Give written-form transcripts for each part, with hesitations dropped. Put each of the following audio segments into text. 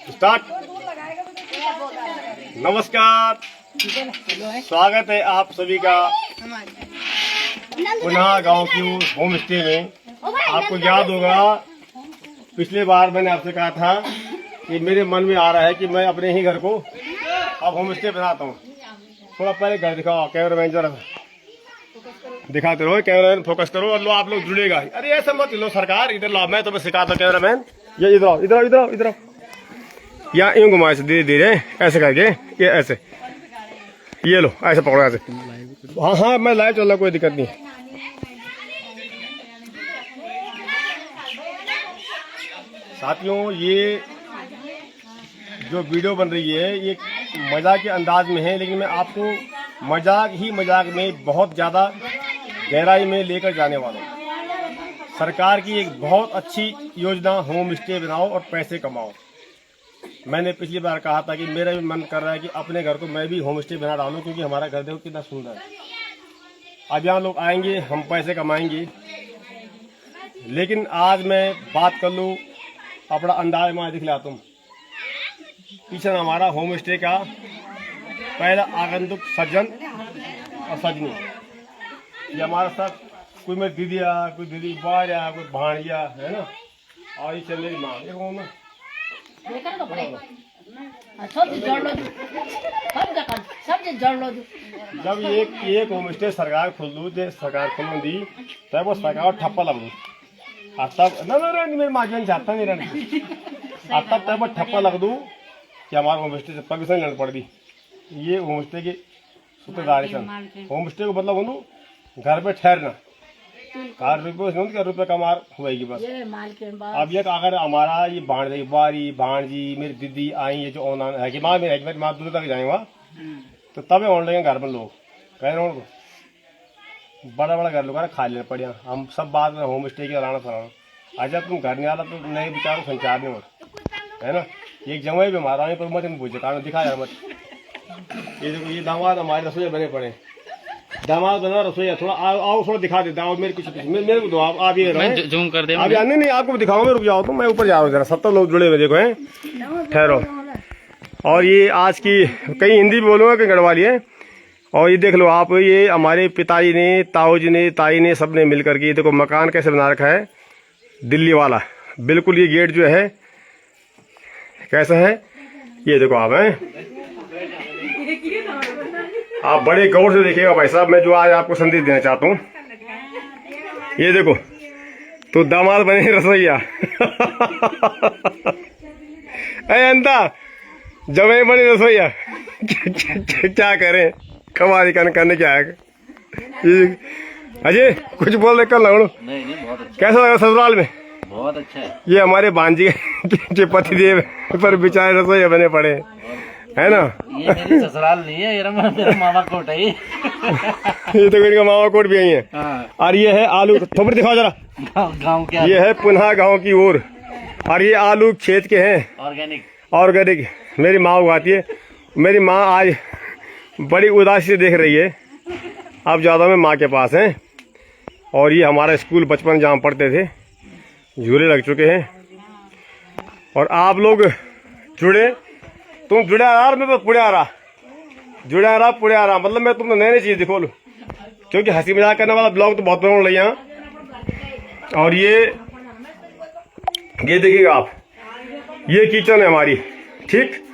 Start. नमस्कार, स्वागत है आप सभी का पुनः गांव की होम स्टे में। आपको याद होगा पिछले बार मैंने आपसे कहा था कि मेरे मन में आ रहा है कि मैं अपने ही घर को अब होम स्टे बनाता हूँ। थोड़ा पहले घर दिखाओ, कैमरामैन जरा दिखाते रहो, कैमरामैन फोकस करो और लो आप लोग जुड़ेगा। अरे ऐसा मत लो सरकार, इधर लो, मैं तुम्हें सिखाता हूँ कैमरामैन। ये इधर आओ, इधर आओ, इधर आओ, इधर आओ। या यूं घुमाए से धीरे धीरे ऐसे करके, ये ऐसे, ये लो ऐसे पकड़ो ऐसे। हाँ हाँ मैं लाइव चल रहा, कोई दिक्कत नहीं। साथियों, ये जो वीडियो बन रही है ये मजाक के अंदाज में है, लेकिन मैं आपको मजाक में बहुत ज्यादा गहराई में लेकर जाने वाला हूँ। सरकार की एक बहुत अच्छी योजना होम स्टे बनाओ और पैसे कमाओ। मैंने पिछली बार कहा था कि मेरा भी मन कर रहा है कि अपने घर को मैं भी होम स्टे बना डालूं, क्योंकि हमारा घर देखो कितना सुंदर है। अब यहाँ लोग आएंगे, हम पैसे कमाएंगे। लेकिन आज मैं बात कर लूँ, अपना अंदाज मैं दिखला तुम। पीछे हमारा होम स्टे का पहला आगंतुक सज्जन और सजनी, ये हमारा साथ कोई मेरी दीदिया, कोई दीदी बारिया, कोई भाणिया है ना, और ये चल मेरी माँ। एक ना जब एक होम स्टे सरकार खोल दी तब वो सरकार ठप्पा लग दू, तब ना मेरे माँ चाहता नहीं रहना, तब वो ठप्पा लग दू कि हमारे होम स्टे से परमिशन लेनी पड़ दी। ये होम स्टे की सूत्रधारी होम स्टे को मतलब बोलूँ घर पे ठहरना, रुपये कमा हुएगी बस। अब ये अगर हमारा ये भाणजी मेरी दीदी आई है जो ऑनलाइन है कि माँ मेरी माँ दूर तक जाएंगे वहाँ, तो तब ऑन लेंगे घर में लोग कह रहे हैं बड़ा बड़ा घर लोग खा लेना पड़िया। हम सब बात में होम स्टे की अलाना फलाना। अच्छा तुम घर नहीं आला तो नए विचारों संचार नहीं होता है ना। एक जमाई भी हमारा पर मत पूछे कारण दिखा यार मत। ये देखो ये दामाद हमारे रसोई बने पड़े, दामाद बना रसोईया। थोड़ा आओ थोड़ा दिखा देता हूँ मेरे कुछ मेरे को दो आप ये जूम कर दे। आप आने नहीं आपको दिखाओ, मैं रुक जाओ तो मैं ऊपर जा रहा हूँ जरा। 70 लोग जुड़े हुए देखो हैं, ठहरो। और ये आज की कहीं हिंदी बोलूँगा कहीं गढ़वाली है। और ये देख लो आप, ये हमारे पिताजी ने, ताऊजी ने, ताई ने, सब ने मिल करके ये देखो मकान कैसे बना रखा है दिल्ली वाला। बिल्कुल ये गेट जो है कैसा है ये देखो आप हैं। आप बड़े गौर से देखिएगा भाई साहब, मैं जो आज आपको संदेश देना चाहता हूँ। ये देखो तो दामाद बने रसोईया अंता जमे बने रसोईया क्या करें, कमारी करने क्या है। अजय कुछ बोल रहे कर लगो। कैसा लगा ससुराल में? बहुत अच्छा है। ये हमारे भांजी के पतिदेव पर बेचारे रसोईया बने पड़े है ना। ये मेरी ससुराल नहीं है, ये मेरा मामा कोट है। ये तो इनका मामा कोट भी यही है। हाँ। और ये है आलू, थोपड़ी दिखाओ जरा गाँव के। ये है पुनः गांव की ओर। और ये आलू खेत के हैं, ऑर्गेनिक मेरी माँ उगाती है। मेरी माँ आज बड़ी उदासी से देख रही है। अब ज़्यादा में माँ के पास हैं। और ये हमारा स्कूल बचपन जहाँ पढ़ते थे, झूले लग चुके हैं। और आप लोग जुड़े, तुम जुड़े आ रहा, मैं तो पुड़े आ रहा, जुड़े आ रहा पुड़े आ रहा, मतलब मैं तुमने नई नई चीज़ दिखो लो, क्योंकि हंसी मजाक करने वाला ब्लॉग तो बहुत बड़ा यहाँ। और ये देखिएगा आप, ये किचन है हमारी, ठीक।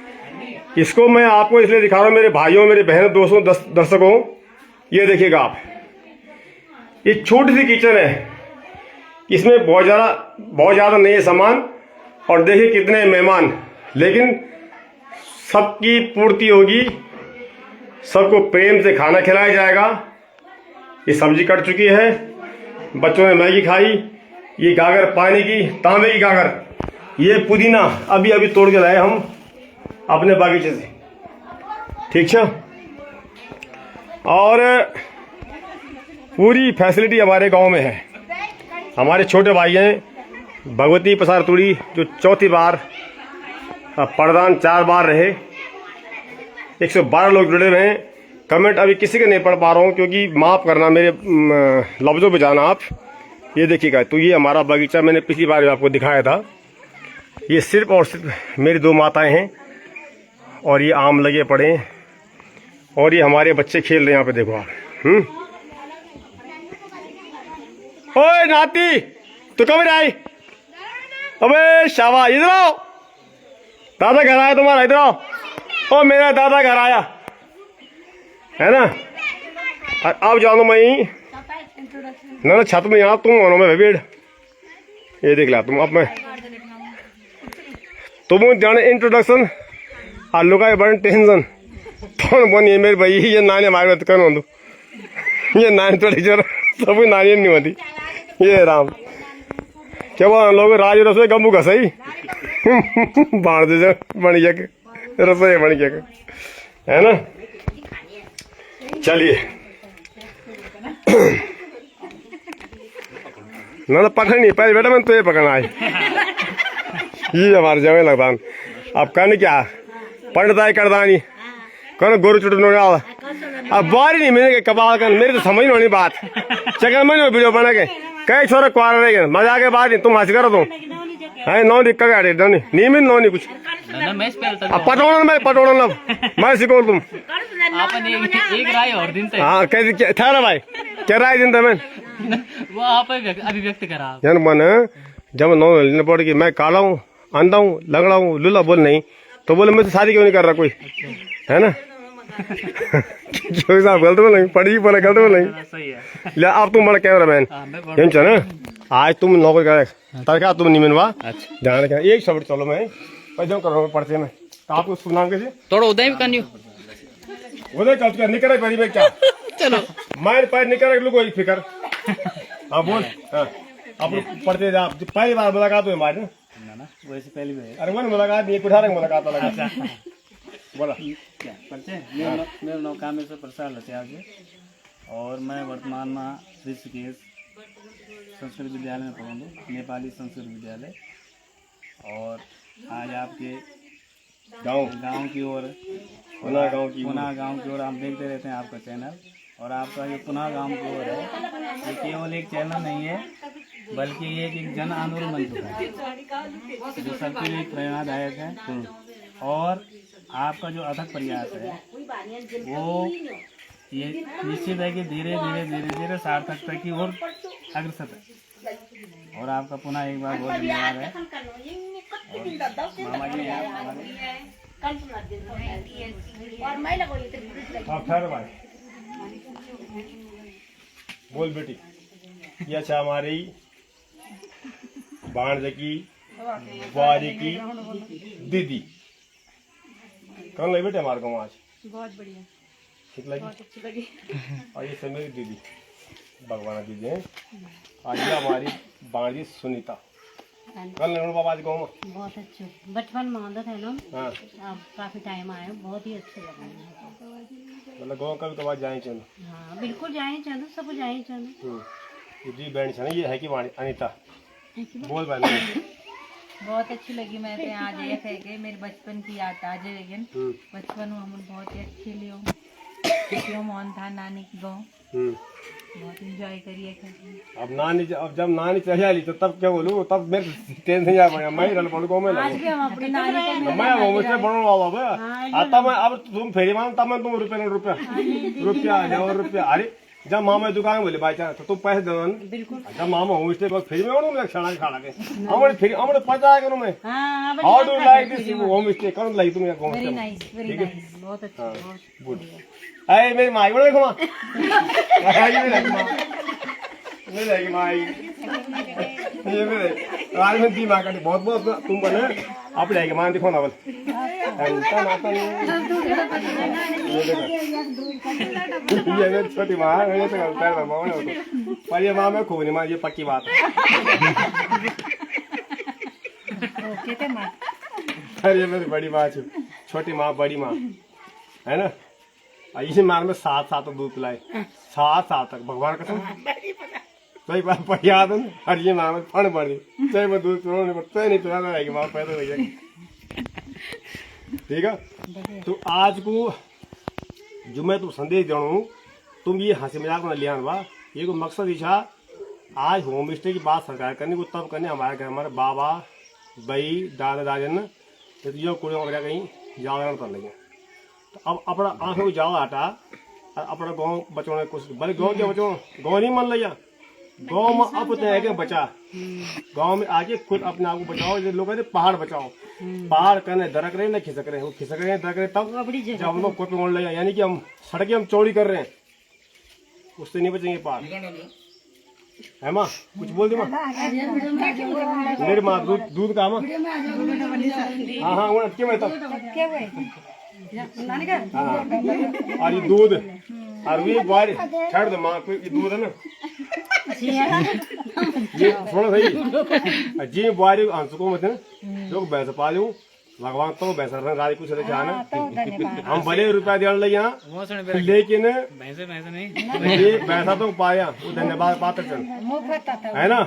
इसको मैं आपको इसलिए दिखा रहा हूँ मेरे भाइयों, मेरे बहनों, दोस्तों, दर्शकों। ये देखिएगा आप, ये छोटी सी किचन है, इसमें बहुत ज़्यादा नहीं है सामान। और देखिए कितने मेहमान, लेकिन सबकी पूर्ति होगी, सबको प्रेम से खाना खिलाया जाएगा। ये सब्जी कट चुकी है, बच्चों ने मैगी खाई। ये गागर पानी की, तांबे की गागर। ये पुदीना अभी अभी तोड़ के लाए हम अपने बागीचे से, ठीक है। और पूरी फैसिलिटी हमारे गांव में है। हमारे छोटे भाई हैं भगवती प्रसाद तुड़ी, जो चौथी बार प्रधान 4 बार रहे। 112 लोग जुड़े हुए हैं। कमेंट अभी किसी के नहीं पढ़ पा रहा हूँ, क्योंकि माफ़ करना मेरे लफ्ज़ों पे जाना आप। ये देखिएगा, तो ये हमारा बगीचा मैंने पिछली बार आपको दिखाया था। ये सिर्फ और सिर्फ मेरी 2 माताएं हैं और ये आम लगे पड़े हैं और ये हमारे बच्चे खेल रहे हैं यहाँ पे, देखो आप। ओए नाती, तू कब आई? अबे शाबाश, इधर आओ, दादा घर आया तुम्हारा, इधर आओ। ओ मेरा दादा घर आया है ना। अब जानो मैं ना छत में, यहाँ तुम मानो मैं भीड़, ये देख ला तुम। अब मैं तुम जाने इंट्रोडक्शन आलू का बड़े टेंशन तो बनी मेरे भाई। ये नानी हमारे कर दो, ये नानी थोड़ी जोर सब नानी नहीं होती। ये राम क्या बोल लोग राज रसोई गम्बू का सही बाढ़ दे बन गया रसोई बन गया है ना। चलिए ना पकड़ नहीं पहले बेटा, मैंने तो ये पकड़ना है। ये हमारे जमे लगता। अब करने क्या पंडिताई करदानी कौन गोरू चुटने वाला। अब बारी नहीं मिलेगी कबाल कर, मेरी तो समझ नहीं बात। चक्कर में वीडियो बना के कई छोरा कुआरा रहेगा, मजा के बाद तुम हंस करो तुम है नौ दिक्कत गाड़ी नीम नौ नहीं कुछ पटोड़ा मैं पटोड़ा ना मैं सिखो तुम। एक राय और दिन हाँ कैसे था भाई, क्या राय दिन था मैं वो आप अभिव्यक्त करा यार मन जब नौ लेने पड़ेगी। मैं काला हूँ, अंधा हूँ, लगड़ा हूँ, लूला बोल नहीं तो बोले मैं तो शादी क्यों नहीं कर रहा कोई, है ना। साहब गलत बोल पढ़ी बोला गलत बोल सही है। ले अब तुम बड़ा कैमरा मैन ना, आज तुम नौकरी कर तरका तुम नहीं मिलवा। अच्छा ध्यान रखना एक शब्द चलो मैं पैसा करो पढ़ते में आपको शुभ नाम कैसे थोड़ा उदय भी करनी उदय कल क्या निकल पहली में क्या चलो मैं पैर निकल लू कोई फिक्र। हाँ बोल। हाँ अब पढ़ते जा, पहली बार मुलाकात हुई हमारी ना वैसे पहली बार। अरे मन मुलाकात नहीं कुठार मुलाकात लगा बोला क्या परिचय। मेरा नाम कामेश्वर प्रसाद लसियाल है और मैं वर्तमान में ऋषिकेश संस्कृत विद्यालय में पढ़ूँगा, नेपाली संस्कृत विद्यालय। और आज आपके गांव की ओर पुनः गांव की ओर हम देखते रहते हैं आपका चैनल। और आपका जो पुनः गांव की ओर है ये केवल एक चैनल नहीं है बल्कि ये एक जन आंदोलन बन चुका है जो सबके लिए प्रेरणादायक है। और आपका जो अथक प्रयास है वो ये निश्चित है कि धीरे धीरे सार्थकता की ओर अग्रसर है। और आपका पुनः एक बार बहुत धन्यवाद है। मामा जी भाई बोल बेटी, ये अच्छा हमारी भांजे की बुआरी की दीदी कौन लगी बेटे हमारे को आज? बहुत बढ़िया, ठीक लगी, बहुत अच्छी लगी। और ये मेरी दीदी भगवान दीदी है। आज ये हमारी भांजी सुनीता कल लगन बाबा आज गाँव में बहुत अच्छे बचपन में आदत है ना। हाँ अब काफी टाइम आए, बहुत ही अच्छे लगे। मतलब गाँव कभी तो बात जाए चलो। हाँ बिल्कुल जाए चलो, सब जाए चलो। जी बहन छे ना ये है कि वाणी अनीता बोल बहन। बहुत अच्छी लगी मैं तो आज ये कह के मेरे बचपन की याद आ जाए। लेकिन बचपन में हम बहुत ही अच्छे लियो मोहन था नानी की गाँव, बहुत इंजॉय करिए। अब नानी अब जब नानी चढ़ा ली तो तब क्या बोलूं, तब मेरे टेंशन आ गया। मैं रल पड़ को मैं आज भी हम अपनी नानी को मैं वो मुझसे बड़ो वाला बे आता मैं अब तुम फेरी मान तब मैं तुम रुपया आ जाओ रुपया। अरे जब मामा दुकान बोले भाई चाह तो तुम पैसे दो बिल्कुल। जब मामा होम स्टे फेरी में ओणो मैं खाना खाना के हमरे फेरी हमरे पता है करो मैं हाँ how do like this home stay कौन लाइक तुम home very stay nice, very nice, बहुत अच्छा, बहुत गुड। अरे मेरी माई बोले देखो मां नहीं रहेगी माई ये मेरे आज में दी मां का बहुत बहुत तुम बने आप रहेगी मां दिखो ना बोल ये मेरी छोटी माँ ये तो गलता है माँ पर ये माँ में खूब नहीं माँ ये पक्की बात है। अरे ये मेरी बड़ी माँ छोटी माँ बड़ी माँ है ना। इसी मार में 7 साल तक दूध पिलाए 7 साल तक भगवान कसम कई बार पढ़िया हर ये माँ में फण पड़ी चाहे मैं दूध पिलाने पड़ता नहीं पिलाना रहेगी माँ पैदा भैया। ठीक है तो आज को जो मैं तुम संदेश जानू तुम ये हंसी मजाक में लिया बा ये को मकसद इच्छा आज होम स्टे की बात सरकार करनी को तब करनी हमारे घर हमारे बाबा बई दादा दादी ने तो यो कुड़ियों वगैरह कहीं जागरण कर लगे तो अब अपना आंखों को जाओ हटा और अपना गाँव बचाने की कोशिश भले गाँव के बचो गाँव नहीं मन लिया गाँव में अब तो है कि बचा गाँव में आके खुद अपने आप को बचाओ जो लोग कहते पहाड़ बचाओ पहाड़ करने दरक रहे ना खिसक रहे हैं वो खिसक रहे हैं दरक रहे तब जब हम लोग कोई मोड़ लिया यानी कि हम सड़कें हम चौड़ी कर रहे हैं उससे नहीं बचेंगे पहाड़ है माँ कुछ बोल दे माँ मेरी माँ दूध का माँ हाँ हाँ वो अटके में तब हाँ और ये दूध और ये बाहर छड़ दो माँ ये दूध है ना ये सुनो सही जी बाहर अंशुको मत ना जो भैंस पालू भगवान तो भैंसा राजी कुछ हम भले रुपया दिया ले यहाँ लेकिन ये भैंसा तो पाया वो धन्यवाद पात्र है ना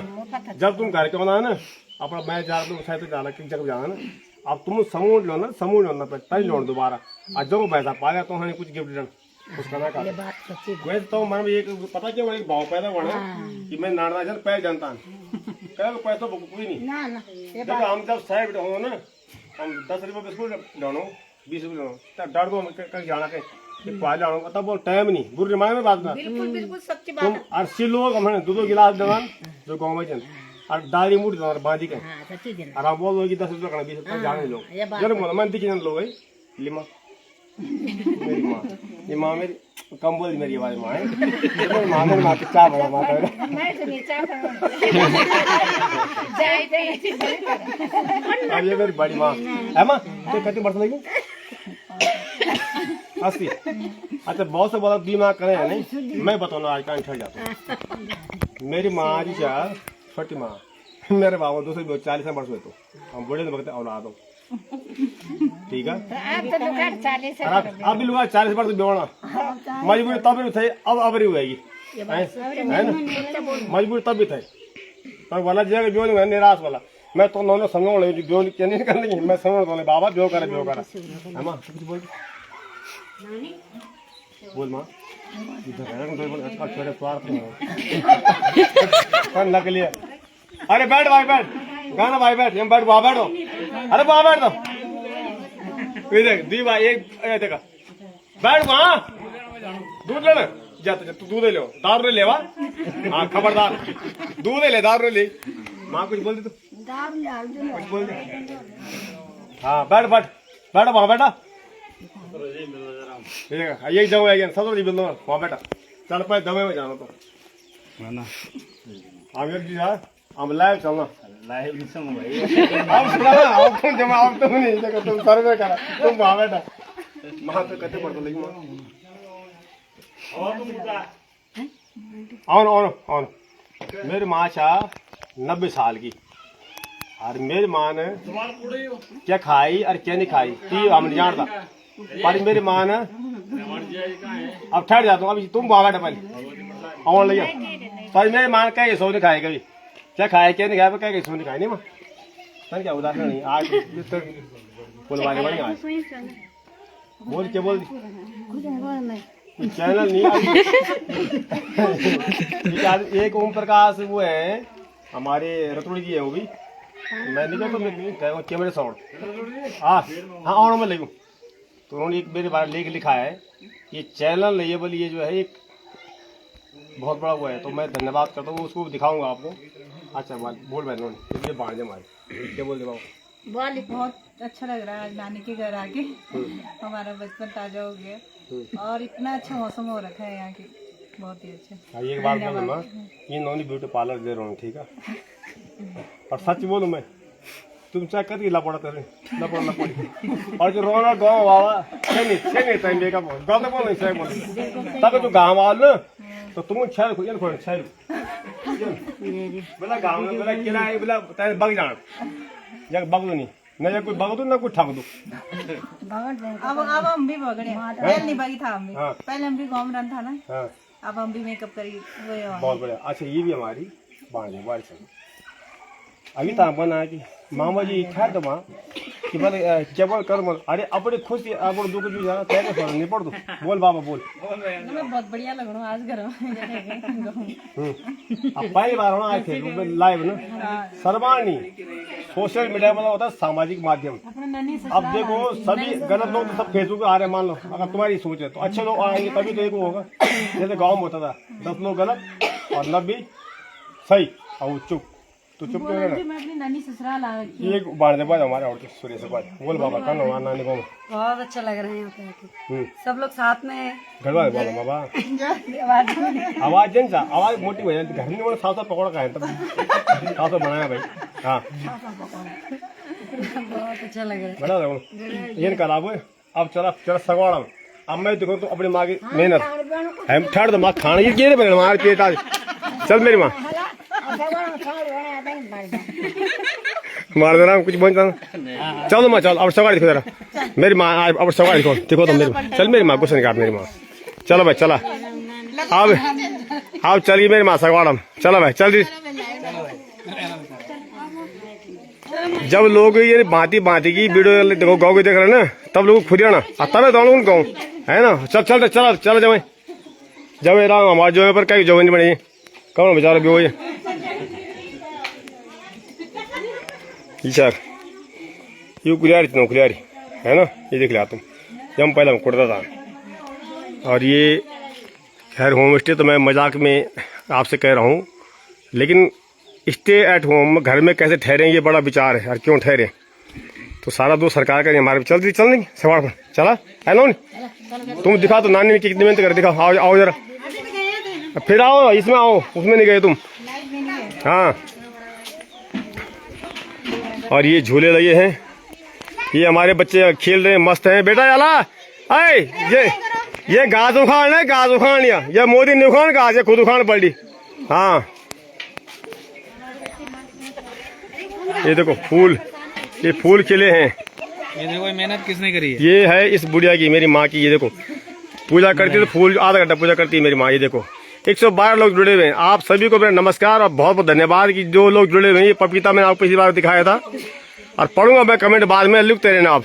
जब तुम घर के बना ना अपना मैं जा तुम शायद जाना किस जगह जाना ना अब तुम समूह लो ना तभी लो दोबारा और जो भैंसा पाया तो हमें कुछ गिफ्ट देना उसका ना कहा वैसे तो मन में एक पता क्यों एक भाव पैदा हुआ कि मैं नारायण पैर जानता कह पैसा कोई नहीं जब हम जब साइड हो ना हम 10 रुपये बिस्कुट डालो 20 रुपये डालो तब डर दो कहीं जाना कहीं पाल जाओ तब वो टाइम नहीं बुरी माय में बात ना बिल्कुल सच्ची बात तुम 80 लोग हमने दो गिलास दवान जो गाँव में चल और दाली मुठ दो बांधी के और हम बोल दो कि 10 रुपये 20 रुपये जाने लोग जरूर बोला मैं दिखी लोग लिमा मेरी माँ ये माँ मेरी कम बोल मेरी आवाज माँ है माँ मेरी माँ की चाह बड़ा माँ अब ये मेरी बड़ी माँ है माँ तो कितनी बरस लगी 80 अच्छा बहुत से बहुत बीमा करे हैं नहीं मैं बताऊँ आज का ठहर जाता मेरी माँ जी चाह छोटी माँ मेरे बाबा 240 वर्ष हुए तो हम बूढ़े ने बगते औलाद हो ठीक है आप भी लोग 40 वर्ष बेवड़ा मजबूरी तब भी थे अब रही हुएगी है ना मजबूरी तब भी थे पर वाला जगह जो है निराश वाला मैं तो नौने समझो जो नहीं करने मैं समझ बाबा जो करे है माँ कुछ बोल माँ नकली है अरे बैठ भाई बैठ गाना भाई बैठ हम बैठ वहाँ बैठो अरे वहाँ बैठ दो ये देख दी भाई एक देखा बैठ वहाँ दूध लेना जाते तू दूध ले दारू ले हाँ खबरदार दूध ले दारू ले माँ कुछ बोल दे तू कुछ बोल दे हाँ बैठ बैठ बैठो वहाँ बैठा यही जगह आएगी सब मिल दो वहाँ बैठा चल पाए दबे में जाना तो हम एक यार हम लाइव चलना लाइव नहीं सुनो भाई अब सुना अब तुम जमा अब तुम नहीं देखो तुम सर्वे करा तुम वहाँ बैठा वहाँ पे कहते पड़ता लेकिन और तुम और मेरी माँ छा 90 साल की और मेरी माँ ने क्या खाई और क्या नहीं खाई ती हम नहीं जानता पर मेरी माँ ने अब ठहर जाता हूँ अभी तुम वहाँ बैठा पहले और ले पर मेरी माँ कह सो नहीं खाए कभी क्या खाए क्या नहीं खाया क्या कहीं सो नहीं खाए नहीं माँ सर क्या उदाहरण नहीं आज बोलवाने वाली आज बोल क्या बोल चैनल नहीं एक ओम प्रकाश वो है हमारे रतुड़ी जी है वो भी मैं नहीं कहता कैमरे साउंड हाँ और मैं लेगूँ तो उन्होंने एक मेरे बारे लेके लिखा है ये चैनल ये बोली ये जो है एक बहुत बड़ा हुआ है तो मैं धन्यवाद करता हूँ उसको दिखाऊंगा आपको अच्छा बोल भाई उन्होंने बाढ़ जमाए क्या बोल दे बाबू बहुत अच्छा लग रहा है आज नानी के घर आके हमारा बचपन ताजा हो गया और इतना अच्छा मौसम हो रखा है यहाँ की बहुत ही अच्छा एक बात बोलो माँ ये नॉनी ब्यूटी पार्लर दे रहा हूँ ठीक है और सच बोलूँ मैं तुम चाहे कभी लपड़ा तेरे लपड़ी और जो रोना गाँव वाला नहीं टाइम देगा गाँव बोल नहीं सही बोल तब जो गाँव वाला तो तुम छह खोल छह बोला गाँव में बोला किराए बोला तेरे बग जाना जब बग दो नहीं कोई बग दो ना कोई ठग दो अब हम भी बगड़े पहले नहीं बगी था हम भी पहले हम भी गाँव में रहता था ना अब हम भी मेकअप करी बहुत बढ़िया अच्छा ये भी हमारी बाढ़ से अभी तो बना कि मामा जी खैर तो माँ केवल कर्म अरे अपने खुश अपन दुख जो जाना तय के नहीं पड़ दो बोल बाबा बोल मैं बहुत बढ़िया लग रहा हूँ आज घर में अब पहली बार होना आए थे लाइव ना सर्वाणी सोशल मीडिया मतलब होता है सामाजिक माध्यम। अब देखो सभी गलत लोग तो सब फेसबुक पे आ रहे हैं मान लो अगर तुम्हारी सोच है तो अच्छे लोग आएंगे तभी तो एक होगा। जैसे गाँव में होता था 10 लोग गलत और 90 सही और चुप तो चुप क्यों रहना। मैं अपनी नानी ससुराल आ रखी हूँ। एक बाढ़ दे बाद हमारे और सूर्य से बाद बोल बाबा कल हमारा नानी को बहुत अच्छा लग रहा है यहाँ पे आके। सब लोग साथ में हैं। घर वाले बोलो बाबा आवाज जन सा आवाज मोटी हो जाती घर में बोलो साथ पकौड़ा खाए तब साथ बनाया भाई हाँ बहुत अच्छा लग रहा है। बना रहा ये कल आप अब चला चला सगवाड़ा अब मैं देखो तो अपनी माँ की मेहनत हम ठहर दो माँ खाना ये गिरे बने हमारे पेट आज चल मेरी माँ मार देना कुछ बोल चलो माँ चल अब सवाल दिखो जरा मेरी माँ अब सवाल दिखो तो मेरी चल मेरी माँ कुछ नहीं काट मेरी माँ चलो भाई चला अब चलिए मेरी माँ सगवाड़ा चलो भाई चल रही जब लोग ये भांति भांति की वीडियो देखो गाँव की देख रहे हैं ना तब लोग खुद ना तब दौड़ गाँव है ना चल चल चल चलो जब जब रहा हमारे जो पर क्या जो नहीं बनी कौन बेचारा भी हो सर ये खुलियारी है ना ये देख लिया तुम जब हम पहले हम कुड़ता था और ये खैर होम स्टे तो मैं मजाक में आपसे कह रहा हूँ लेकिन स्टे एट होम घर में कैसे ठहरे ये बड़ा विचार है और क्यों ठहरे तो सारा दोस्त सरकार का हमारे चल नहीं सवार पर चला है ना तुम दिखा तो नानी ने कितनी मेहनत कर दिखा आओ आओ जरा फिर आओ इसमें आओ उसमें नहीं गए तुम हाँ और ये झूले लगे हैं ये हमारे बच्चे खेल रहे हैं मस्त हैं बेटा चला अरे ये घास उखाड़ है घास उखाड़ लिया ये मोदी ने उखाड़ घास है खुद उखाड़ पड़ी हाँ ये देखो फूल ये फूल खिले हैं ये देखो मेहनत किसने करी है ये है इस बुढ़िया की मेरी माँ की ये देखो पूजा करती है तो फूल आधा घंटा पूजा करती है मेरी माँ ये देखो 112 लोग जुड़े हुए हैं आप सभी को मेरा नमस्कार और बहुत बहुत धन्यवाद कि जो लोग जुड़े हुए हैं ये पपीता मैंने आपको पिछली बार दिखाया था और पढ़ूंगा मैं कमेंट बाद में लिखते रहना आप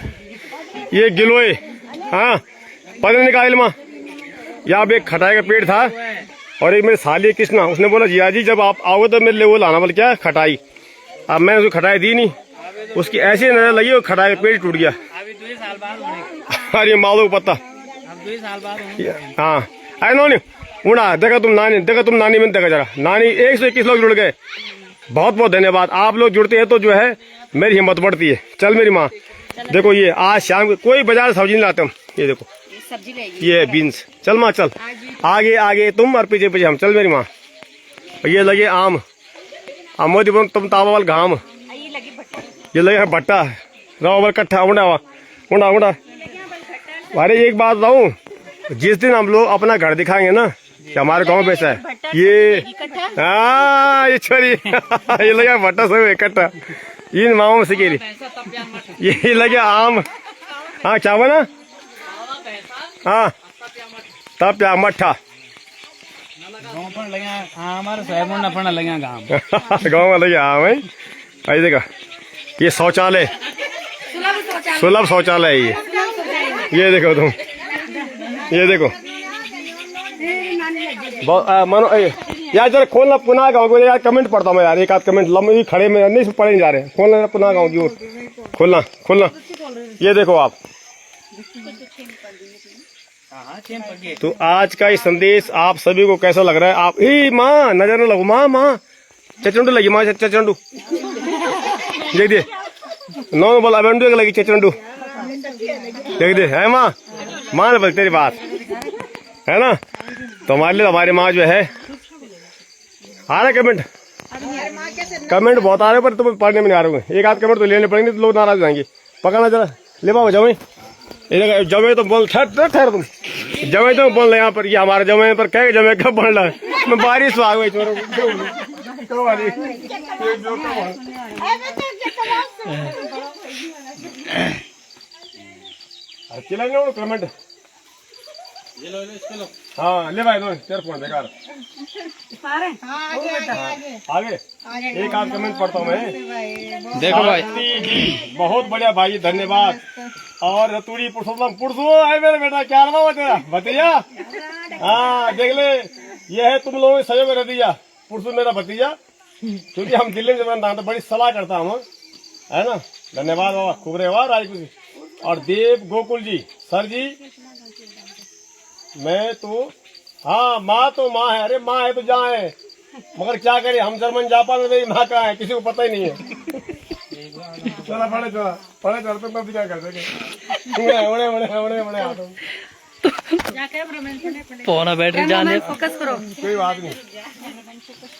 ये गिलोय हाँ पता निकाल इल्मा यहाँ पे एक खटाई का पेड़ था और एक मेरे साली कृष्णा उसने बोला जिया जी जब आप आओगे तो मेरे लिए वो लाना बोले क्या खटाई अब मैंने उसको खटाई दी नहीं उसकी ऐसी नजर लगी वो खटाई का पेड़ टूट गया अरे मालो पत्ता हाँ आई नो नहीं उड़ा देखा तुम नानी में देखा जरा नानी 121 लोग जुड़ गए बहुत बहुत धन्यवाद आप लोग जुड़ते हैं तो जो है मेरी हिम्मत बढ़ती है चल मेरी माँ देखो ये आज शाम को कोई बाजार सब्जी नहीं लाते हम ये देखो ये है बीन्स चल माँ चल आगे आगे तुम और पीछे पीछे हम चल मेरी माँ ये लगे आम मोदी बोल तुम तावा घाम ये लगे है भट्टा रवा कट्ठा उड़ा उड़ा उड़ा अरे एक बात बताऊं जिस दिन हम लोग अपना घर दिखाएंगे ना कि हमारे गांव में है ये हाँ ये छोरी ये लगा भट्टा सब इकट्ठा इन माओ में सिकेरी ये लगे आम हाँ क्या बना हाँ तब क्या मट्ठा गाँव में लगे आम है आई देखा ये शौचालय सुलभ शौचालय है ये देखो तुम ये देखो मनो यार जरा खोलना पुनः गाँव यार कमेंट पढ़ता हूँ यार एक आध कमेंट लंबे खड़े में नहीं पढ़े नहीं जा रहे खोलना पुनः गाँव की ओर खोलना ये देखो आप तो आज का ये संदेश आप सभी को कैसा लग रहा है आप ही माँ नजर न लगो माँ चचंडू लगी माँ चचंडू देख दे नो बोला अबेंडू लगी चचंडू देख दे है माँ मान बोल तेरी बात है ना तो हमारे लिए हमारी माँ जो है आ रहा कमेंट बहुत आ रहे पर तुम्हें पढ़ने में नहीं आ रहे एक आध कमेंट तो लेने पड़ेंगे तो लोग नाराज हो जाएंगे पकड़ना जरा ले पाओ जमे जमे तो बोल ठहर तुम जमे तो बोल रहे यहाँ पर ये हमारे जमे पर क्या जमे कब बढ़ रहा है मैं बारिश आ गई छोरों चला कमेंट हाँ ले भाई दो तेरे फोन बेकार आगे एक आध कमेंट पढ़ता हूँ मैं। देखो भाई जी बहुत बढ़िया भाई धन्यवाद। और रतुड़ी पुरुषोत्तम पुरुषो है मेरे बेटा क्या नाम है तेरा भतीजा। हाँ देख ले ये है तुम लोगों के सहयोग में रतिया पुरुषो मेरा भतीजा क्योंकि हम दिल्ली में जब रहता तो बड़ी सलाह करता हूँ है ना। धन्यवाद बाबा खूब रहे वाह राजकुजी। और देव गोकुल जी सर जी मैं तो हाँ माँ तो माँ है। अरे माँ है तो जहाँ है मगर क्या करे हम जर्मन जापान में मेरी माँ कहाँ है किसी को पता ही नहीं है। चला पढ़े चलते तब क्या कर सके उड़े उड़े उड़े उड़े हाथों फोन बैटरी जाने फोकस करो। कोई बात नहीं।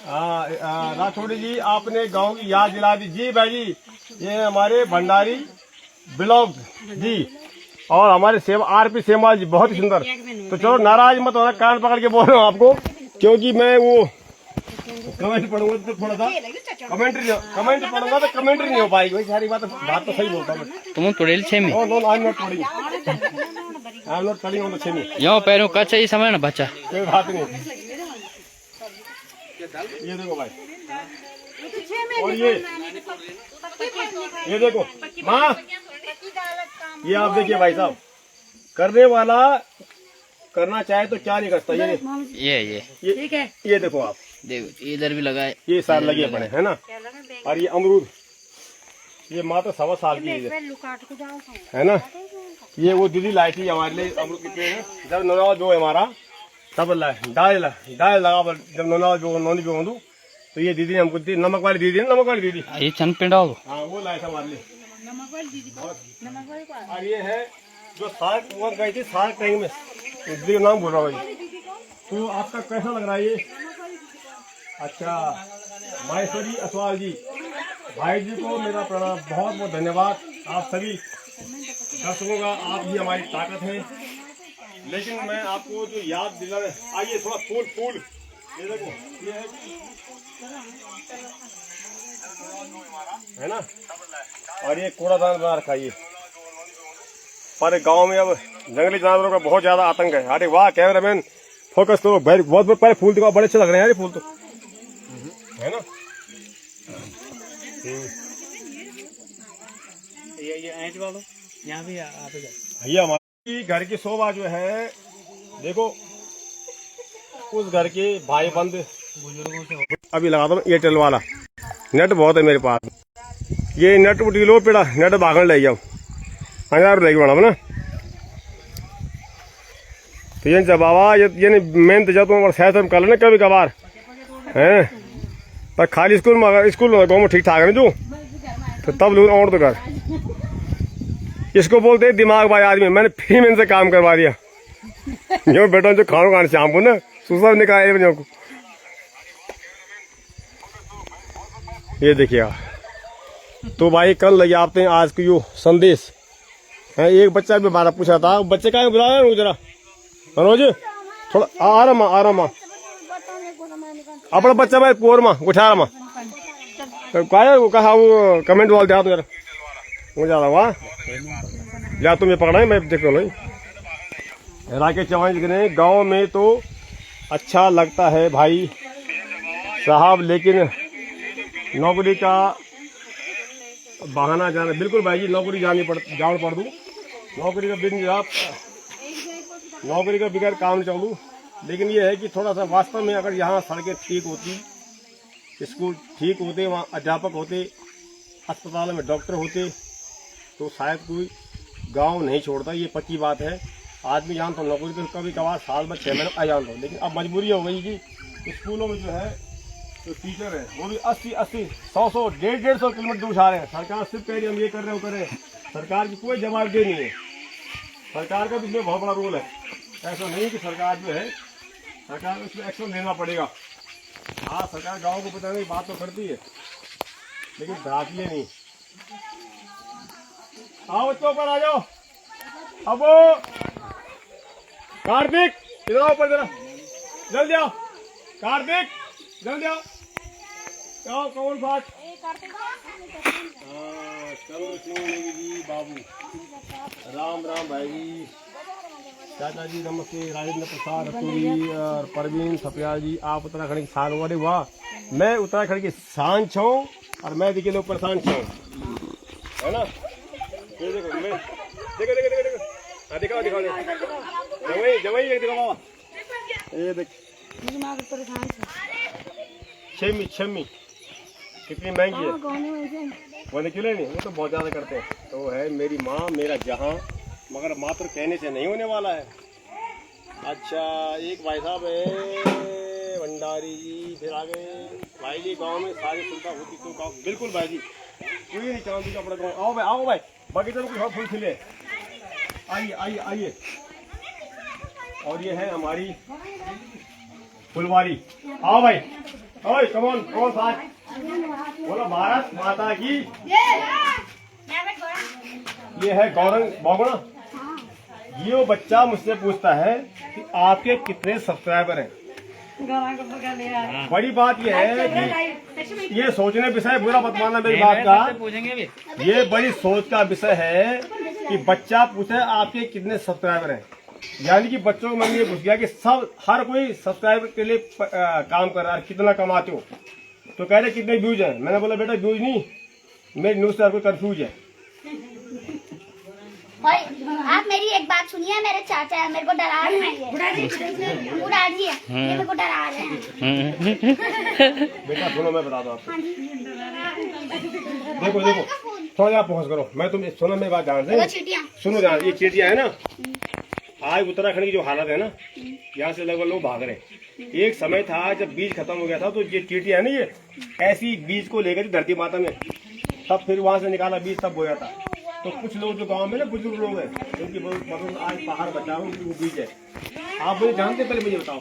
हाँ राठौड़ी जी आपने गांव की याद दिला दी। जी भाई जी ये हमारे भंडारी ब्लॉग जी और हमारे सेवा आरपी सेमा जी बहुत ही सुंदर। तो चलो नाराज मत होना कान पकड़ के बोल रहा हूँ आपको क्योंकि मैं वो कमेंट पढ़ूंगा तो थोड़ा सा कमेंट पढ़ूंगा तो कमेंट्री नहीं हो पाएगी। वही सारी बात तो सही बोलता हूँ। तुम पढ़ेल छे में आई एम नॉट पढ़ी तो छे में यो पैरों का चाहिए समय ना बच्चा कोई बात नहीं। ये देखो भाई और ये देखो माँ ये आप देखिए भाई साहब करने वाला करना चाहे तो क्या नहीं करता। ये ठीक है ये देखो आप देखो इधर भी लगा है ये साल लगे पड़े है ना। और ये अमरूद ये मात्र 1.25 साल की है ना। ये वो दीदी लाई थी हमारे लिए अमरूद के पेड़ जब नौनवा जो है हमारा तब डाल लगा जब नौनवा जो नौनी जो दूँ तो ये दीदी ने हमको दी नमक वाली दीदी ये चंद पिंडा हो हाँ वो लाया था हमारे लिए। और ये है जो सार्क गई थी सार्क टैंक में दीदी का नाम बोल रहा हूँ भाई। तो आपका कैसा लग रहा है ये। अच्छा माहेश्वरी असवाल जी भाई जी को मेरा प्रणाम बहुत बहुत धन्यवाद। आप सभी दर्शकों का आप ही हमारी ताकत है। लेकिन मैं आपको जो याद दिला आइए थोड़ा फूल ये देखो ये है ना। और ये कूड़ादान बना रखा ये पर गांव में अब जंगली जानवरों का बहुत ज्यादा आतंक है। अरे वाह कैमरामैन फोकस करो भाई बहुत पहले फूल दिखाओ बड़े अच्छे लग रहे हैं यार फूल तो है ना। ये ऐंच वालों यहाँ भी आप ये हमारी घर की शोभा जो है देखो उस घर के भाई बंद बुजुर्गों से अभी लगा दो एयरटेल वाला नेट बहुत है मेरे पास। ये नेट उठ लो पेड़ा नेट भागण ले जाओ 1000 रुपये बना ना। तो ये बाबा ये मेहनत जब तुम शायद हम कर लेना कभी कभार है पर खाली स्कूल में गाँव में ठीक ठाक है ना जो तो तब लोग और तो कर इसको बोलते हैं दिमाग भाई आदमी। मैंने फिर में इनसे काम करवा दिया जो बेटा जो खाना शाम को ना सुबह निकाले बच्चों को। ये देखिए तो भाई कल लगे आपते हैं आज को यो संदेश है। एक बच्चा भी हमारा पूछा था बच्चे का बुलाया जरा मनोज थोड़ा आराम अपना बच्चा भाई पोर माँ उठा रहा वो कहा वो कमेंट वाल दिया जरा वो ज्यादा वहाँ या तुम्हें पकड़ा है मैं देख लो राकेश चौहान जी ने गाँव में तो अच्छा लगता है भाई साहब लेकिन नौकरी का बहाना जाना बिल्कुल भाई जी नौकरी जान पड़ दूँ नौकरी का बिन आप नौकरी का बगैर काम नहीं चलूँ। लेकिन ये है कि थोड़ा सा वास्तव में अगर यहाँ सड़कें ठीक होती स्कूल ठीक होते वहाँ अध्यापक होते अस्पताल में डॉक्टर होते तो शायद कोई गांव नहीं छोड़ता। ये पक्की बात है। आदमी जानता हूँ नौकरी तो कभी कभार साल में 6 महीने आ जानता हूँ लेकिन अब मजबूरी हो गई कि स्कूलों में जो है तो टीचर है वो भी 80-80, 100-100, 150-150 किलोमीटर दूर आ रहे हैं। सरकार सिर्फ कह रही है हम ये कर रहे हैं वो कर रहे हैं। सरकार की कोई जवाबदेही नहीं है। सरकार का भी इसमें बहुत बड़ा रोल है। ऐसा नहीं कि सरकार जो है सरकार को इसमें एक्शन लेना पड़ेगा। हाँ सरकार गाँव को बचाने की बात तो करती है लेकिन बढ़ाती है नहीं। आओ बच्चों पर आ जाओ। अब कार्तिक इधर आओ ऊपर जरा जल्दी आओ। कार्तिक जल्दी आओ कौन बात चंद्र सिंह जी बाबू राम राम भाई चाचा जी नमस्ते, राजेंद्र प्रसाद रतूरी और परवीन सफिया जी, आप उत्तराखंड की शान, अरे वाह, मैं उत्तराखंड की शान छूं और मैं देखिए लोग परेशान छूं, है ना। ये देखो मैं देखो देखो देखो देखो, हाँ दिखाओ दिखाओ जवाई जवाई देखो बाबा, ये देख छमी छमी कितनी महंगी है, वो निकले नहीं, वो तो बहुत ज्यादा करते हैं। तो है मेरी माँ मेरा जहाँ, मगर मात्र कहने से नहीं होने वाला है। अच्छा एक भाई साहब है भंडारी जी, फिर आगे भाई जी, गांव में सारी सुविधा होती तो गाँव बिल्कुल भाई जी, कोई नहीं चांदी का अपना गाँव। आओ भाई बगीचे में कुछ फूल खिले, आइए आइए आइए। और ये है हमारी फुलवारी, आओ भाई, ओए कम ऑन साथ बोलो भारत माता की। ये है गौरंग बोगड़ा। ये बच्चा मुझसे पूछता है कि आपके कितने सब्सक्राइबर हैं। बड़ी बात यह है कि ये सोचने विषय, बुरा मत मानना मेरी बात का, ये बड़ी सोच का विषय है कि बच्चा पूछे आपके कितने सब्सक्राइबर हैं। यानी कि बच्चों के मन में ये घुस गया कि सब हर कोई सब्सक्राइबर के लिए काम कर रहा है, कितना कमाते हो। तो कह रहे कितने व्यूज हैं। मैंने बोला बेटा व्यूज नहीं, मेरी न्यूज से हर कोई कंफ्यूज है। आप मेरी एक बात सुनिए, मेरे चाचा है, मेरे को डरा रहे हैं, बुढ़ा जी है, ये मेरे को डरा रहे हैं। बेटा सुनो मैं बता दूं आपको, देखो देखो थोड़ा यहाँ पहुँच करो, मैं तुम सुनो मेरी बात जान रहे, सुनो जान, ये चीटियाँ है ना, आज उत्तराखंड की जो हालत है ना, यहाँ से लगभग लोग भाग रहे हैं। एक समय था जब बीज खत्म हो गया था, तो ये चीटियाँ है ना, ये ऐसी बीज को लेकर धरती माता में, तब फिर वहाँ से निकाला बीज, तब बोया था। तो कुछ लोग जो गांव में ना बुजुर्ग लोग हैं, उनकी बहुत आज पहाड़ बचा हूँ, वो बीज है। आप मुझे जानते, पहले मुझे बताओ।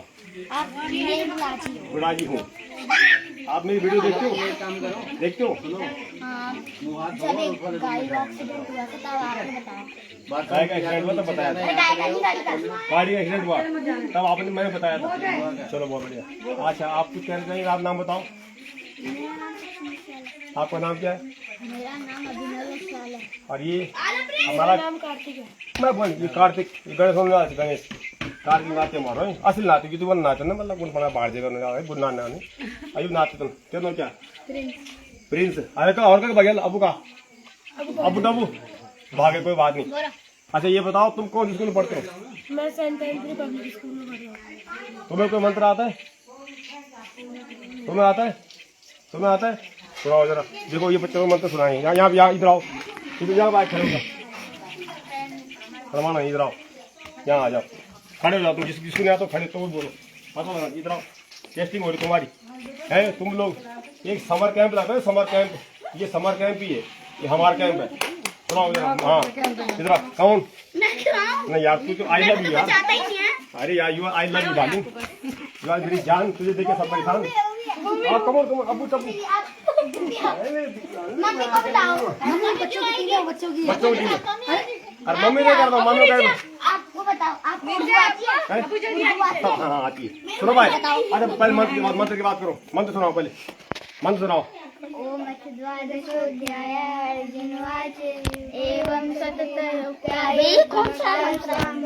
बुढ़ा जी हूँ। आप मेरी वीडियो देखते हो? देखते हो? जब एक गाड़ी का एक्सीडेंट हुआ था तब आपने बताया। गाड़ी का एक्सीडेंट हुआ तब बताया था। गाड़ी का एक्सीडेंट हुआ तब आपने, मैंने बताया था। चलो बहुत बढ़िया। अच्छा आप कुछ कहना चाहिए, आप नाम बताओ। आपका नाम क्या है? मेरा नाम अभिनव है। और ये हमारा नाम कार्तिक है। मैं बोल ये कार्तिक, गणेश गणेश कार्तिक नाते मारो असली नाते की, तू नाचे ना, मतलब बड़ा बाहर जगह बुढ़ना नहीं अयुब नाते तुम क्या नाम क्या? प्रिंस। अरे का और का बगैर अबू का अबू डबू भागे, कोई बात नहीं। अच्छा ये बताओ तुम कौन स्कूल में पढ़ते हो? मैं सेंट एंड्रयू पब्लिक स्कूल में पढ़ रहा हूँ। तुम्हें कोई मंत्र आता है? तुम्हें आता है? तुम्हें आता है? सुनाओ जरा, देखो ये बच्चों को मंत्र सुनाएंगे। यहाँ इधर आओ, यहाँ बात खड़े हो जाओ, रमाना इधर आओ, यहाँ आ जाओ, खड़े हो जाओ। तुम जिसको नहीं आता खड़े तो बोलो, मतलब इधर आओ। टेस्टिंग हो रही तुम्हारी है। तुम लोग एक समर कैंप लगता है, समर कैंप, ये समर कैंप ही है, ये हमारा कैंप है। सुनाओ जरा। हाँ इधर आओ। कौन? नहीं यार तू तो आई लव यू यार। अरे यार you I love you darling, you are मेरी जान, तुझे देखे सब परेशान। Come on come on Abu Tabu mummy को बताओ, बच्चों की बच्चों की। अरे मम्मी ने कर दो, मम्मी कर दो। आपको बताओ, आपको उर्दू आती है? हाँ आती है। सुनो भाई, अच्छा पहले मंत्र की बात करो। मंत्र सुनाओ, पहले मंत्र सुनाओ। ओम द्वादशोध्याय अर्जुनवाच एवं सततरुक्ताये कौन सा मसलम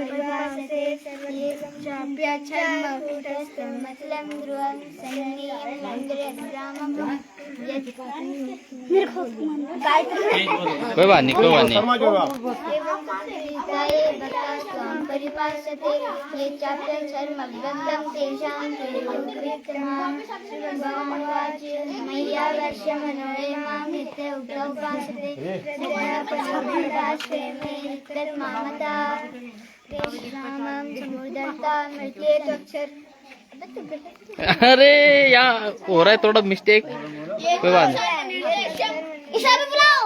ध्रुवं सन्नियं मंद्रग्रामं मेरे को कोई बात नहीं, कोई बात नहीं। शर्मा जो आप एवं सीताये बकास्त्वं परिपासते ये चाप्यक्षरमग्धं तेषां कृतमां भगवानुवाच मय्या वर्ष्य मनोये मां नित्य उपासते राष्ट्रे मे तन्मामता तेषां समुदरता मृत्येत्वक्षर। अरे यहाँ हो रहा है थोड़ा मिस्टेक, कोई बात नहीं। इशारा बुलाओ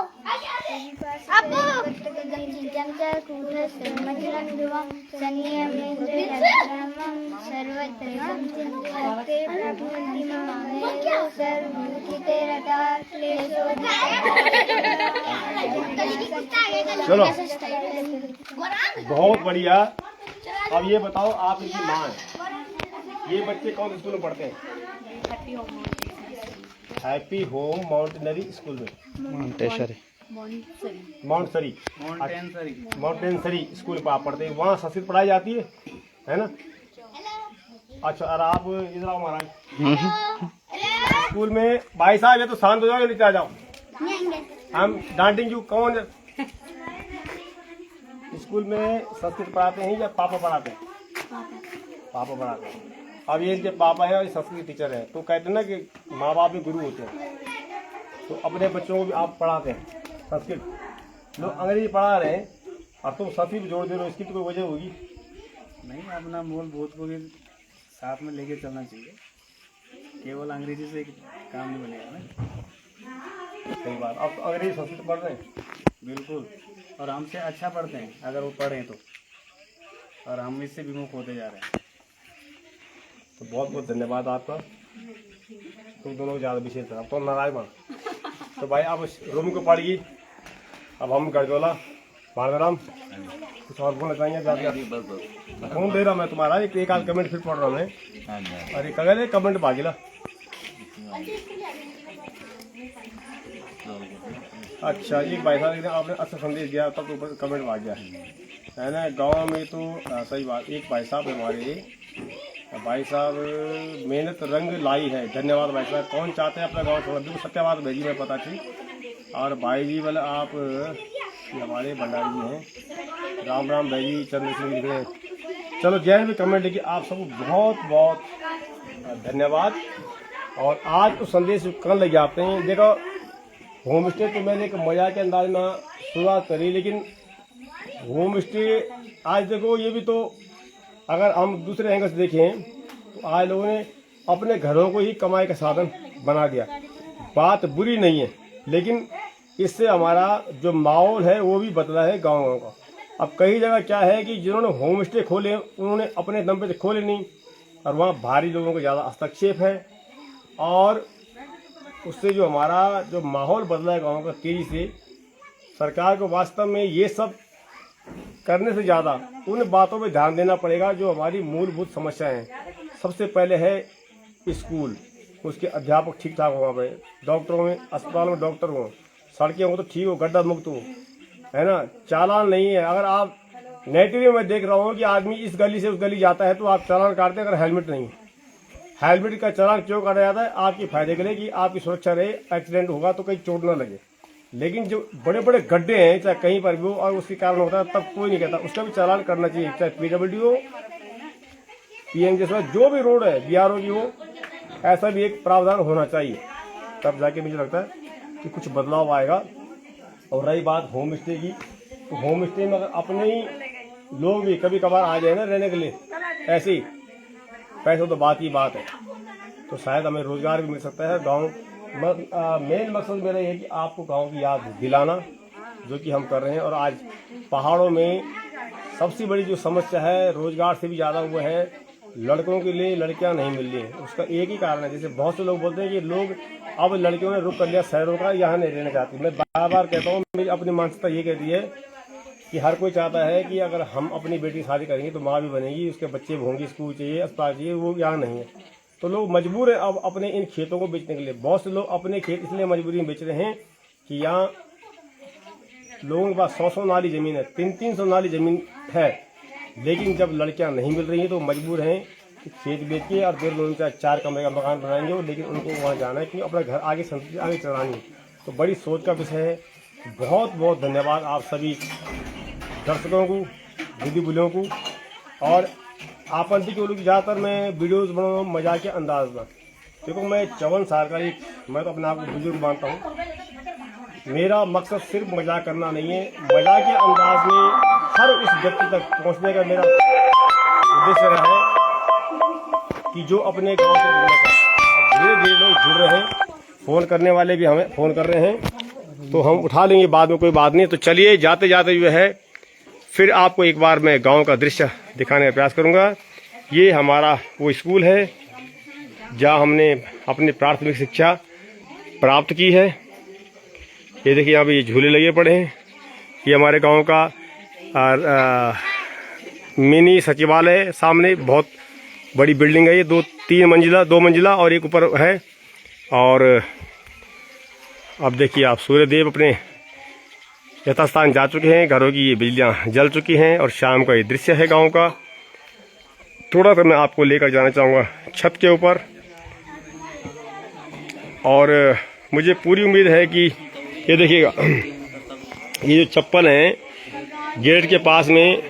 चलो बहुत बढ़िया। अब ये बताओ आप इनकी माँ है, ये बच्चे कौन स्कूल में पढ़ते हैं? हैप्पी होम माउंटेनरी स्कूल में। मोंटेसरी। मॉन्टेसरी माउंटेनसरी स्कूल पर आप पढ़ते हैं, वहाँ संस्कृत पढ़ाई जाती है ना? अच्छा, और आप इधर आओ महाराज। स्कूल में भाई साहब ये तो शांत हो जाओ, नीचे आ जाओ, हम डांटेंगे। कौन स्कूल में संस्कृत पढ़ाते हैं या पापा पढ़ाते हैं? पापा पढ़ाते हैं। अब ये इनके पापा हैं और ये संस्कृत टीचर हैं, तो कहते हैं ना कि माँ बाप भी गुरु होते हैं, तो अपने बच्चों को भी आप पढ़ाते हैं संस्कृत। लोग अंग्रेजी पढ़ा रहे हैं और तुम संस्कृत जोड़ दे रहे हो, इसकी तो कोई वजह होगी? नहीं, अपना मूलभूत को भी साथ में लेके चलना चाहिए, केवल अंग्रेजी से काम नहीं बनेगा ना। सही बात। अब तो अंग्रेजी संस्कृत पढ़ रहे हैं। बिल्कुल, और हमसे अच्छा पढ़ते हैं अगर वो पढ़ें तो, और हम इससे विमुख होते जा रहे हैं। तो बहुत बहुत धन्यवाद आपका, तुम दोनों को ज़्यादा विशेष था। अब तो नारायण मान, तो भाई आप रूम को पढ़िए। अब हम गढ़गोला भाणराम कुछ और बोलना चाहेंगे? ज़्यादा फोन दे रहा मैं तुम्हारा, एक आध कमेंट फिर पढ़ रहा मैं। अरे कगल कमेंट भागीला। अच्छा, एक भाई साहब आपने अच्छा संदेश दिया, तब तो ऊपर कमेंट भाग गया है ना। गांव में तो सही बात। एक भाई साहब हमारे, भाई साहब मेहनत रंग लाई है। धन्यवाद भाई साहब। कौन चाहते हैं अपना गांव छोड़? बिल्कुल सत्यावाद भेजी मैं पता थी। और भाई जी वाले आप हमारे भंडारी जी हैं, राम राम भाई जी, चंद्र सिंह लिख रहे हैं। चलो जैन भी कमेंट लिखिए। आप सबको बहुत बहुत धन्यवाद। और आज तो संदेश कल लग जाते हैं। देखो, होम स्टे तो मैंने एक मजाक के अंदाज में शुरुआत करी, लेकिन होम स्टे आज देखो ये भी तो अगर हम दूसरे एंगल से देखें तो आज लोगों ने अपने घरों को ही कमाई का साधन बना दिया। बात बुरी नहीं है, लेकिन इससे हमारा जो माहौल है वो भी बदला है गाँव का। अब कई जगह क्या है कि जिन्होंने होम स्टे खोले उन्होंने अपने दम पे खोले नहीं, और वहाँ भारी लोगों का ज़्यादा हस्तक्षेप है, और उससे जो हमारा जो माहौल बदला है गाँव का तेजी से। सरकार को वास्तव में ये सब करने से ज़्यादा उन बातों पे ध्यान देना पड़ेगा जो हमारी मूलभूत समस्याएं हैं। सबसे पहले है स्कूल, उसके अध्यापक ठीक ठाक हो, वहाँ पे डॉक्टरों में, अस्पताल में डॉक्टर हो, सड़कें हो तो ठीक हो, गड्ढा मुक्त हो, है ना। चालान नहीं है। अगर आप नेटिव में देख रहा हूँ कि आदमी इस गली से उस गली जाता है तो आप चालान काटते हैं अगर हेलमेट नहीं है। हेलमेट का चालान क्यों काटा जाता है? आपके फायदे के लिए कि आपकी सुरक्षा रहे, एक्सीडेंट होगा तो कहीं चोट न लगे। लेकिन जो बड़े बड़े गड्ढे हैं चाहे कहीं पर भी हो और उसके कारण होता है, तब कोई नहीं कहता, उसका भी चालान करना चाहिए। चाहे पीडब्ल्यूडी हो, पीएम जैसा जो भी रोड है, बीआरओ की हो, ऐसा भी एक प्रावधान होना चाहिए। तब जाके मुझे लगता है कि कुछ बदलाव आएगा। और रही बात होम स्टे की, तो होम स्टे में अगर अपने ही लोग भी कभी कभार आ जाए ना रहने के लिए, ऐसे ही पैसे तो बात ही बात है, तो शायद हमें रोजगार भी मिल सकता है। गाँव मेन मकसद मेरा ये है कि आपको गांव की याद दिलाना, जो कि हम कर रहे हैं। और आज पहाड़ों में सबसे बड़ी जो समस्या है रोजगार से भी ज़्यादा वो है लड़कों के लिए लड़कियां नहीं मिल रही हैं। उसका एक ही कारण है, जैसे बहुत से लोग बोलते हैं कि लोग अब लड़कियों ने रुख कर लिया शहरों का, यहाँ नहीं रहना चाहती। मैं बार बार कहता हूँ, मेरी अपनी मानसिकता ये कहती है कि हर कोई चाहता है कि अगर हम अपनी बेटी की शादी करेंगे तो माँ भी बनेगी, उसके बच्चे भी होंगे, स्कूल चाहिए, अस्पताल चाहिए, वो यहाँ नहीं है। तो लोग मजबूर हैं अब अपने इन खेतों को बेचने के लिए। बहुत से लोग अपने खेत इसलिए मजबूरी में बेच रहे हैं कि यहाँ लोगों के पास 100-100 नाली ज़मीन है, 300-300 नाली ज़मीन है, लेकिन जब लड़कियाँ नहीं मिल रही हैं तो मजबूर हैं कि खेत बेच के और 4 कमरे का मकान बनाएंगे, लेकिन उनको वहाँ जाना है क्योंकि अपना घर आगे संस्कृति आगे चलानी है। तो बड़ी सोच का विषय है। बहुत बहुत धन्यवाद आप सभी दर्शकों को, दीदी बुलियों को। और आपत्ति के लोग ज़्यादातर मैं वीडियोस बना रहा हूँ मजाक के अंदाज में। देखो, मैं 54 साल का एक, मैं तो अपने आप को बुजुर्ग मानता हूँ। मेरा मकसद सिर्फ मजाक करना नहीं है, मजाक के अंदाज में हर उस व्यक्ति तक पहुँचने का मेरा उद्देश्य रहा है कि जो अपने गाँव से जुड़ना चाहते हैं। धीरे धीरे लोग जुड़ रहे हैं, फ़ोन करने वाले भी हमें फ़ोन कर रहे हैं, तो हम उठा लेंगे बाद में, कोई बात नहीं। तो चलिए, जाते जाते जो है फिर आपको एक बार मैं गांव का दृश्य दिखाने का प्रयास करूंगा। ये हमारा वो स्कूल है जहां हमने अपनी प्राथमिक शिक्षा प्राप्त की है। ये देखिए, यहाँ पे ये झूले लगे पड़े हैं। ये हमारे गांव का मिनी सचिवालय, सामने बहुत बड़ी बिल्डिंग है। ये 2 मंजिला और एक ऊपर है। और अब देखिए आप, सूर्यदेव अपने यथास्थान जा चुके हैं। घरों की ये बिजलियां जल चुकी हैं और शाम का ये दृश्य है गांव का। थोड़ा सा मैं आपको लेकर जाना चाहूँगा छत के ऊपर। और मुझे पूरी उम्मीद है कि ये देखिएगा, ये जो चप्पल हैं गेट के पास में,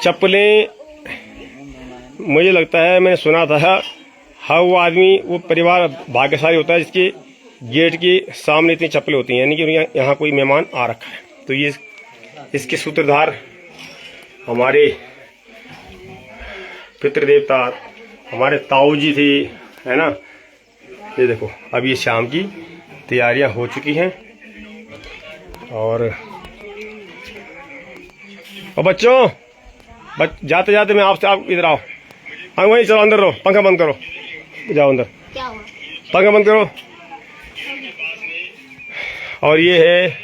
चप्पलें मुझे लगता है मैंने सुना था हर वो आदमी, वो परिवार भाग्यशाली होता है जिसके गेट के सामने इतनी चप्पलें होती हैं, यानी कि यहाँ कोई मेहमान आ रखा है। तो ये इसके सूत्रधार हमारे पितृदेवता, हमारे ताऊ जी थे, है ना। ये देखो अब ये शाम की तैयारियां हो चुकी हैं। और बच्चों जाते जाते मैं आपसे, आप इधर आओ, वहीं चलो अंदर रहो, पंखा बंद करो, जाओ अंदर, क्या हुआ? पंखा बंद करो। और ये है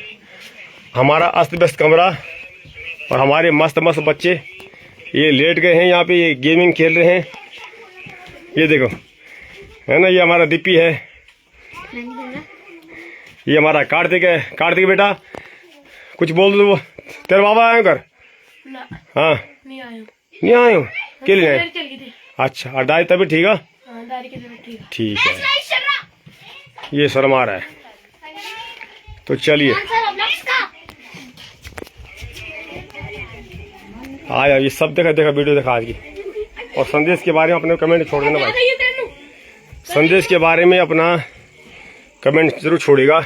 हमारा अस्त व्यस्त कमरा और हमारे मस्त मस्त बच्चे ये लेट गए हैं यहाँ पे, ये गेमिंग खेल रहे हैं। ये देखो, है ना, ये हमारा दीपी है, ये हमारा कार्तिक है। कार्तिक बेटा कुछ बोल दो, तेरे बाबा आए कर? हाँ नहीं आए हो, के लिए आए? अच्छा, और दादी तबीयत ठीक है? ठीक है, ये शर्मा रहा है। तो चलिए आया, ये सब देखा वीडियो देखा आज की। और संदेश के बारे में अपने कमेंट छोड़ देना भाई, संदेश के बारे में अपना कमेंट जरूर छोड़ेगा।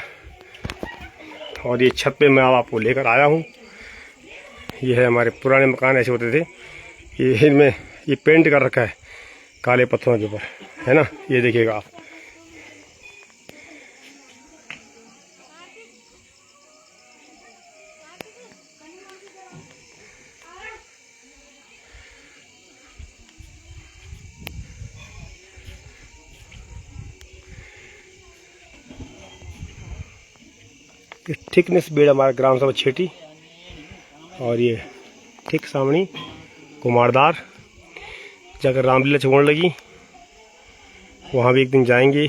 और ये छत पे मैं आपको लेकर आया हूँ। ये है हमारे पुराने मकान ऐसे होते थे, ये इनमें ये पेंट कर रखा है काले पत्थरों के ऊपर, है ना। ये देखिएगा आप, थिकनेस बेड़ हमारा ग्राम सभा छेटी। और ये ठीक सामने कुमारदार जाकर रामलीला छोड़ने लगी, वहाँ भी एक दिन जाएंगे।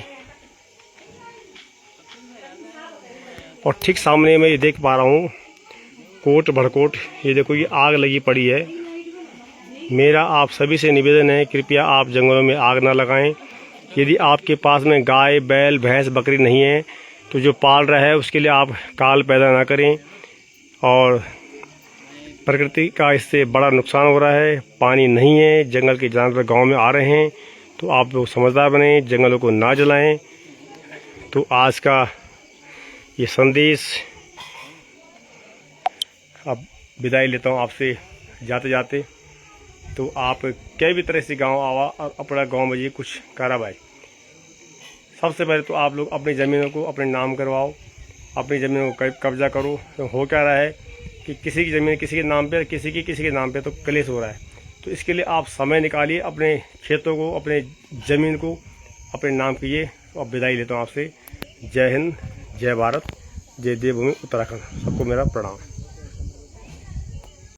और ठीक सामने मैं ये देख पा रहा हूँ कोट भड़कोट, ये देखो ये आग लगी पड़ी है। मेरा आप सभी से निवेदन है, कृपया आप जंगलों में आग ना लगाएं। यदि आपके पास में गाय बैल भैंस बकरी नहीं है तो जो पाल रहा है उसके लिए आप काल पैदा ना करें। और प्रकृति का इससे बड़ा नुकसान हो रहा है, पानी नहीं है, जंगल के जानवर गांव में आ रहे हैं, तो आप लोग समझदार बने, जंगलों को ना जलाएं। तो आज का ये संदेश, अब विदाई लेता हूं आपसे जाते जाते। तो आप कई भी तरह से गांव आवा, अपना गांव में ये कुछ करा भाई। सबसे पहले तो आप लोग अपनी ज़मीनों को अपने नाम करवाओ, अपनी ज़मीनों को कब्जा करो। तो हो क्या रहा है कि किसी की ज़मीन किसी के नाम पे, किसी के नाम पे तो क्लेश हो रहा है। तो इसके लिए आप समय निकालिए, अपने खेतों को, अपने ज़मीन को अपने नाम कीजिए। अब विदाई लेता हूँ आपसे। जय हिंद, जय भारत, जय देवभूमि उत्तराखंड। सबको मेरा प्रणाम।